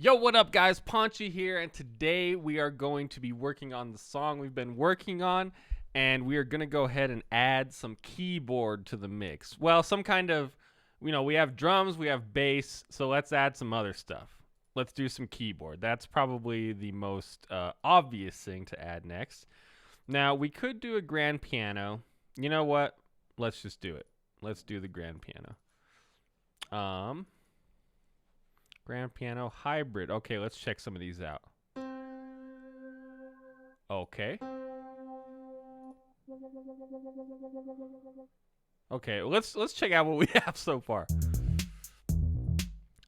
Yo, what up, guys? Ponchi here, and today we are going to be working on the song we've been working on, and we are going to go ahead and add some keyboard to the mix. Well, some kind of, we have drums, we have bass, so let's add some other stuff. Let's do some keyboard. That's probably the most obvious thing to add next. Now, we could do a grand piano. You know what? Let's just do it. Let's do the grand piano. Grand piano hybrid. Okay, let's check some of these out. Okay. Okay, let's check out what we have so far.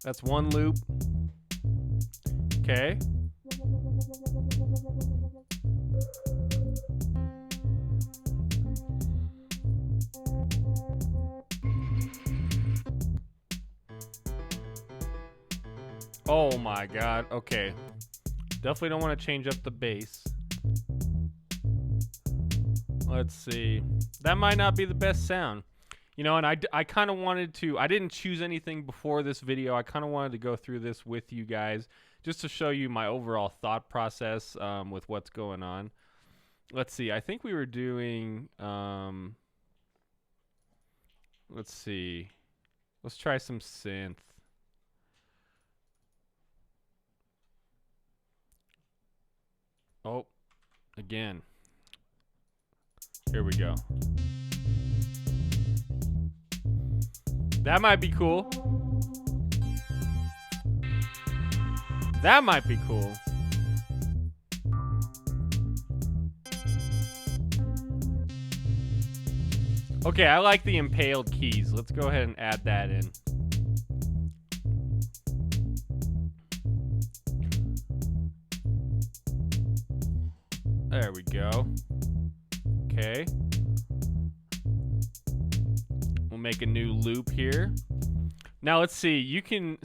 That's one loop. Okay. Oh my god. Okay. Definitely don't want to change up the bass. Let's see. That might not be the best sound. And I kind of wanted to, I didn't choose anything before this video. I kind of wanted to go through this with you guys just to show you my overall thought process with what's going on. Let's see. I think we were doing, let's see. Let's try some synth. Oh, again. Here we go. That might be cool. That might be cool. Okay, I like the impaled keys. Let's go ahead and add that in. There we go. Okay. We'll make a new loop here. Now let's see. You can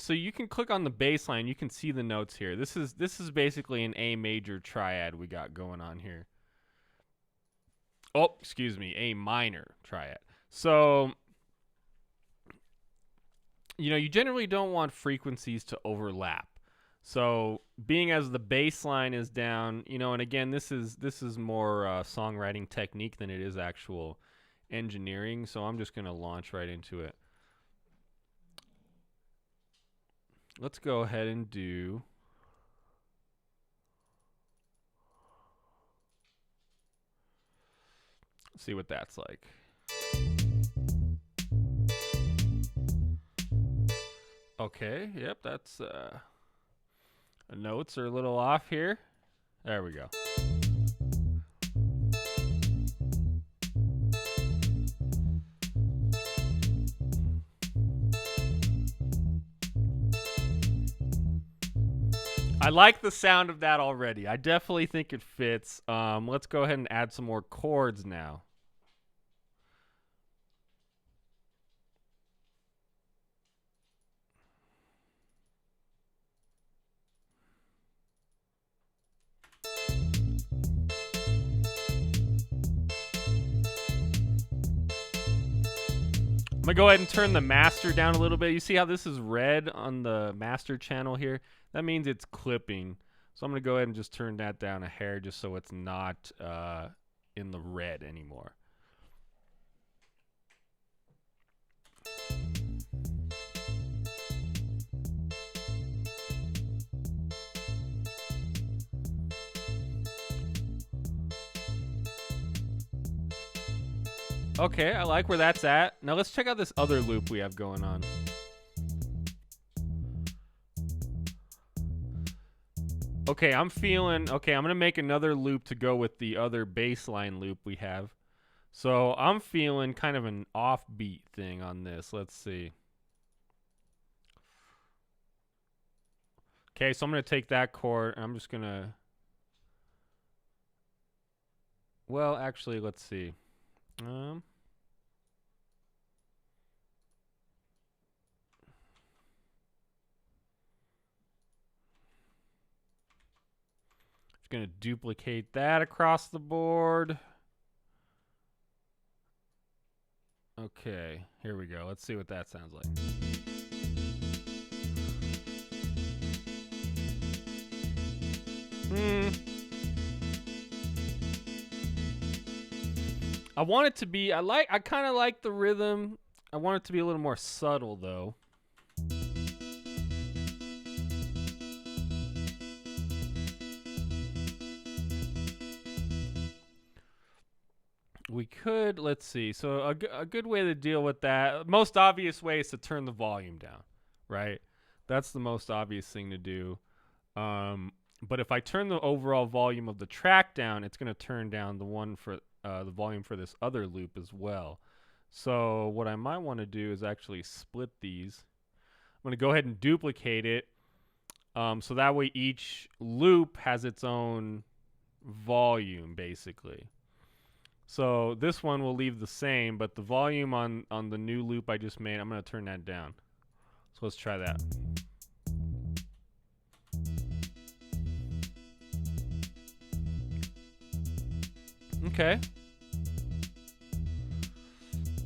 click on the bass line. You can see the notes here. This is basically an A major triad we got going on here. Oh, excuse me, A minor triad. So, you generally don't want frequencies to overlap. So, being as the bass line is down, and again, this is more songwriting technique than it is actual engineering. So I'm just going to launch right into it. Let's go ahead and do. See what that's like. Okay, yep, that's the notes are a little off here. There we go. I like the sound of that already. I definitely think it fits. Let's go ahead and add some more chords now. I'm gonna go ahead and turn the master down a little bit. You see how this is red on the master channel here? That means it's clipping. So I'm gonna go ahead and just turn that down a hair just so it's not in the red anymore. Okay, I like where that's at. Now let's check out this other loop we have going on. Okay, I'm gonna make another loop to go with the other bassline loop we have. So I'm feeling kind of an offbeat thing on this. Let's see. Okay, so I'm gonna take that chord and I'm just gonna, well, actually, let's see. Just gonna duplicate that across the board. Okay, here we go. Let's see what that sounds like. I want it to be, I kind of like the rhythm. I want it to be a little more subtle though. We could, let's see. So a good way to deal with that, most obvious way is to turn the volume down, right? That's the most obvious thing to do. But if I turn the overall volume of the track down, it's going to turn down the one for the volume for this other loop as well. So what I might want to do is actually split these. I'm going to go ahead and duplicate it. So that way each loop has its own volume, basically. So this one will leave the same, but the volume on the new loop I just made, I'm going to turn that down. So let's try that. Okay.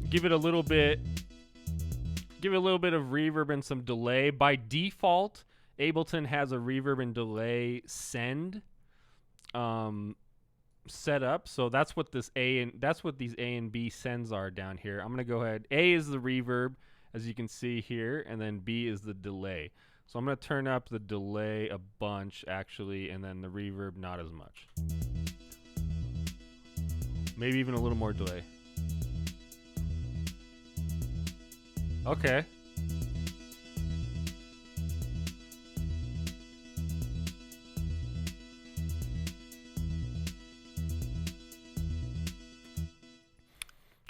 Give it a little bit of reverb and some delay. By default, Ableton has a reverb and delay send set up. So that's what these A and B sends are down here. I'm going to go ahead. A is the reverb, as you can see here, and then B is the delay. So I'm going to turn up the delay a bunch, actually, and then the reverb not as much. Maybe even a little more delay. Okay.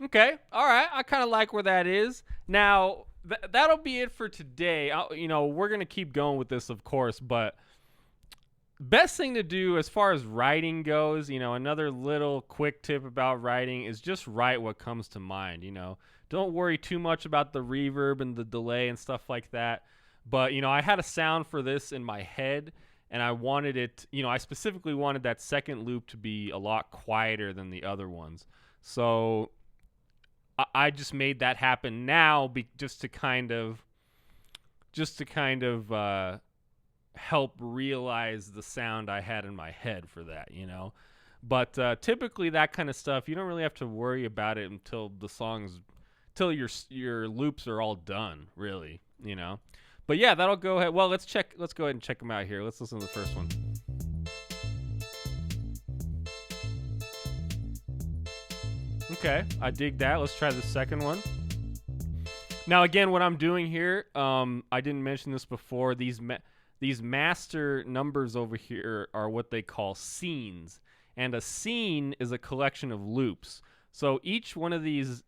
Okay. All right. I kind of like where that is. Now, that'll be it for today. We're going to keep going with this, of course, but best thing to do as far as writing goes, another little quick tip about writing is just write what comes to mind, Don't worry too much about the reverb and the delay and stuff like that. But, I had a sound for this in my head, and I wanted it, I specifically wanted that second loop to be a lot quieter than the other ones. So I just made that happen now just to kind of help realize the sound I had in my head for that, But typically that kind of stuff, you don't really have to worry about it until till your loops are all done, really, But yeah, that'll go ahead. Well, let's go ahead and check them out here. Let's listen to the first one. Okay, I dig that. Let's try the second one. Now, again, what I'm doing here, I didn't mention this before. These master numbers over here are what they call scenes, and a scene is a collection of loops. So each one of these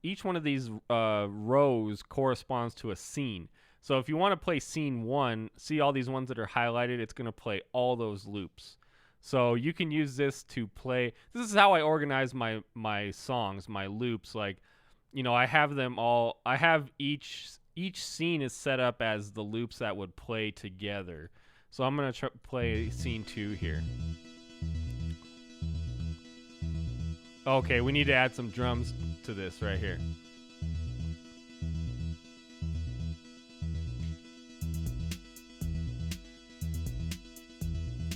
rows corresponds to a scene. So if you want to play scene 1, see all these ones that are highlighted, it's going to play all those loops. So you can use this to play. This is how I organize my songs, my loops. Like, I have them all. I have each scene is set up as the loops that would play together. So I'm gonna play scene 2 here. Okay, we need to add some drums to this right here.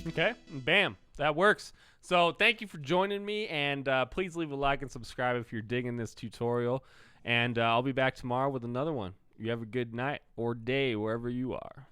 Okay, bam, that works. So thank you for joining me, and please leave a like and subscribe if you're digging this tutorial. And I'll be back tomorrow with another one. You have a good night or day wherever you are.